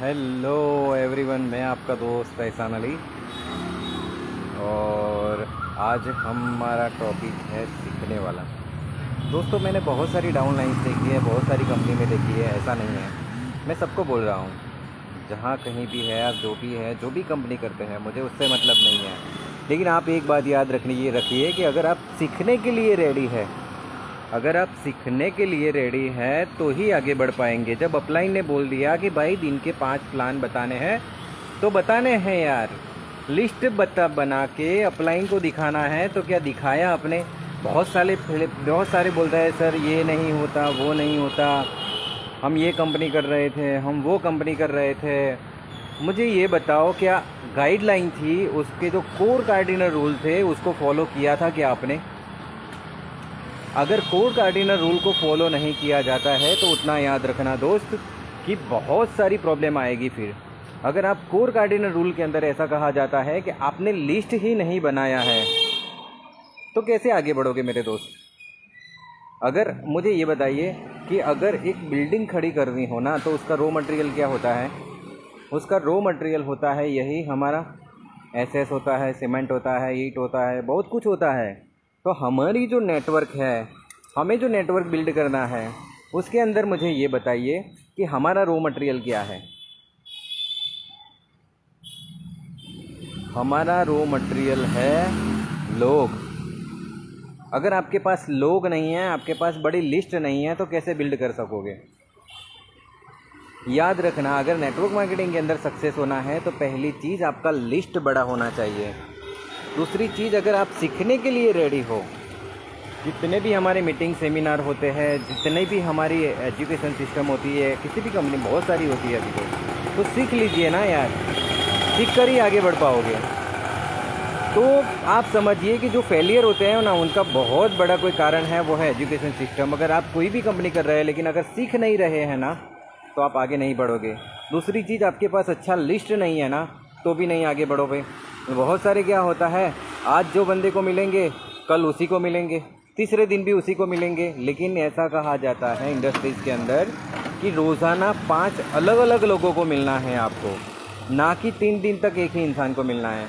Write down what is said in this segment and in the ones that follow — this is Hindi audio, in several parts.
हेलो एवरीवन, मैं आपका दोस्त एहसान अली। और आज हमारा टॉपिक है सीखने वाला। दोस्तों, मैंने बहुत सारी डाउनलाइंस देखी है, बहुत सारी कंपनी में देखी है। ऐसा नहीं है, मैं सबको बोल रहा हूँ, जहाँ कहीं भी है, आप जो भी है, जो भी कंपनी करते हैं, मुझे उससे मतलब नहीं है। लेकिन आप एक बात याद रखिए कि अगर आप सीखने के लिए रेडी है, अगर आप सीखने के लिए रेडी हैं तो ही आगे बढ़ पाएंगे। जब अपलाइन ने बोल दिया कि भाई दिन के 5 प्लान बताने हैं, तो बताने हैं यार। लिस्ट बना के अपलाइन को दिखाना है, तो क्या दिखाया आपने? बहुत सारे बोल रहे हैं सर ये नहीं होता, वो नहीं होता, हम ये कंपनी कर रहे थे, हम वो कंपनी कर रहे थे। मुझे ये बताओ, क्या गाइडलाइन थी, उसके जो कोर कार्डिनल रूल थे उसको फॉलो किया था क्या आपने? अगर कोर कार्डिनल रूल को फॉलो नहीं किया जाता है तो उतना याद रखना दोस्त कि बहुत सारी प्रॉब्लम आएगी। फिर अगर आप कोर कार्डिनल रूल के अंदर ऐसा कहा जाता है कि आपने लिस्ट ही नहीं बनाया है, तो कैसे आगे बढ़ोगे मेरे दोस्त? अगर मुझे ये बताइए कि अगर एक बिल्डिंग खड़ी करनी हो ना, तो उसका रॉ मटेरियल क्या होता है? उसका रॉ मटेरियल होता है यही हमारा एसएस होता है, सीमेंट होता है, ईंट होता है, बहुत कुछ होता है। तो हमारी जो नेटवर्क है, हमें जो नेटवर्क बिल्ड करना है, उसके अंदर मुझे ये बताइए कि हमारा रॉ मटेरियल क्या है? हमारा रॉ मटेरियल है लोग। अगर आपके पास लोग नहीं हैं, आपके पास बड़ी लिस्ट नहीं है, तो कैसे बिल्ड कर सकोगे? याद रखना, अगर नेटवर्क मार्केटिंग के अंदर सक्सेस होना है तो पहली चीज़ आपका लिस्ट बड़ा होना चाहिए। दूसरी चीज़, अगर आप सीखने के लिए रेडी हो, जितने भी हमारे मीटिंग सेमिनार होते हैं, जितने भी हमारी एजुकेशन सिस्टम होती है, किसी भी कंपनी बहुत सारी होती है अभी तो सीख लीजिए ना यार। सीख कर ही आगे बढ़ पाओगे। तो आप समझिए कि जो फेलियर होते हैं ना, उनका बहुत बड़ा कोई कारण है, वो है एजुकेशन सिस्टम। अगर आप कोई भी कंपनी कर रहे हैं लेकिन अगर सीख नहीं रहे हैं ना, तो आप आगे नहीं बढ़ोगे। दूसरी चीज़, आपके पास अच्छा लिस्ट नहीं है ना, तो भी नहीं आगे बढ़ोगे। बहुत सारे क्या होता है, आज जो बंदे को मिलेंगे कल उसी को मिलेंगे, तीसरे दिन भी उसी को मिलेंगे। लेकिन ऐसा कहा जाता है इंडस्ट्रीज़ के अंदर कि रोज़ाना 5 अलग अलग लोगों को मिलना है आपको, ना कि 3 दिन तक एक ही इंसान को मिलना है।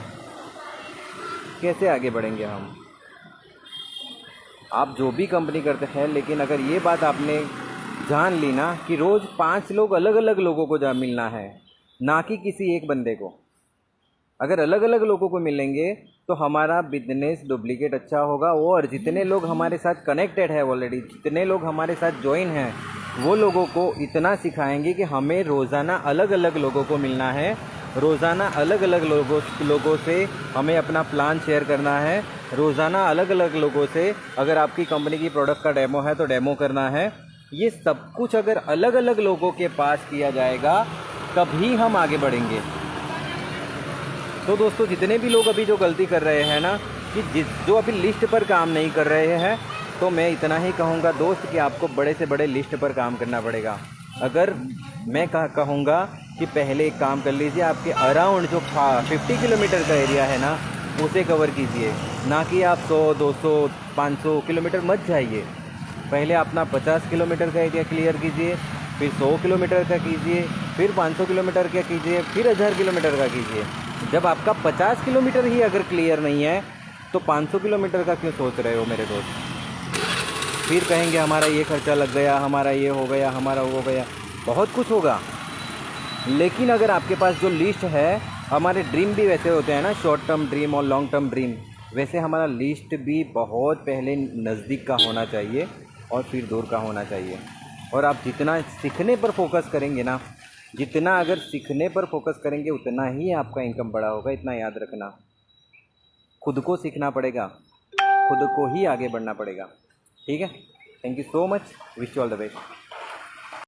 कैसे आगे बढ़ेंगे हम? आप जो भी कंपनी करते हैं, लेकिन अगर ये बात आपने जान ली ना कि रोज़ 5 लोग अलग अलग लोगों को जा मिलना है, ना कि किसी एक बंदे को। अगर अलग अलग लोगों को मिलेंगे तो हमारा बिजनेस डुप्लीकेट अच्छा होगा। और जितने लोग हमारे साथ कनेक्टेड है ऑलरेडी, जितने लोग हमारे साथ ज्वाइन हैं, वो लोगों को इतना सिखाएंगे कि हमें रोज़ाना अलग अलग लोगों को मिलना है, रोज़ाना अलग अलग लोगों से हमें अपना प्लान शेयर करना है, रोज़ाना अलग अलग लोगों से अगर आपकी कंपनी की प्रोडक्ट का डेमो है तो डेमो करना है। ये सब कुछ अगर अलग अलग लोगों के पास किया जाएगा, तभी हम आगे बढ़ेंगे। तो दोस्तों, जितने भी लोग अभी जो गलती कर रहे हैं ना, कि जो अभी लिस्ट पर काम नहीं कर रहे हैं, तो मैं इतना ही कहूँगा दोस्त कि आपको बड़े से बड़े लिस्ट पर काम करना पड़ेगा। अगर मैं कहूँगा कि पहले एक काम कर लीजिए, आपके अराउंड जो 50 किलोमीटर का एरिया है ना, उसे कवर कीजिए, ना कि आप 100, 200, 500 किलोमीटर मत जाइए। पहले अपना 50 किलोमीटर का एरिया क्लियर कीजिए, फिर 100 किलोमीटर का कीजिए, फिर 500 किलोमीटर का कीजिए, फिर 1000 किलोमीटर का कीजिए। जब आपका 50 किलोमीटर ही अगर क्लियर नहीं है, तो 500 किलोमीटर का क्यों सोच रहे हो मेरे दोस्त? फिर कहेंगे हमारा ये खर्चा लग गया, हमारा ये हो गया, हमारा वो हो गया। बहुत कुछ होगा, लेकिन अगर आपके पास जो लिस्ट है, हमारे ड्रीम भी वैसे होते हैं ना, शॉर्ट टर्म ड्रीम और लॉन्ग टर्म ड्रीम, वैसे हमारा लिस्ट भी बहुत पहले नज़दीक का होना चाहिए और फिर दूर का होना चाहिए। और आप जितना सीखने पर फोकस करेंगे ना, जितना अगर सीखने पर फोकस करेंगे, उतना ही आपका इनकम बड़ा होगा। इतना याद रखना, खुद को सीखना पड़ेगा, खुद को ही आगे बढ़ना पड़ेगा। ठीक है? Thank you so much, wish you all the best.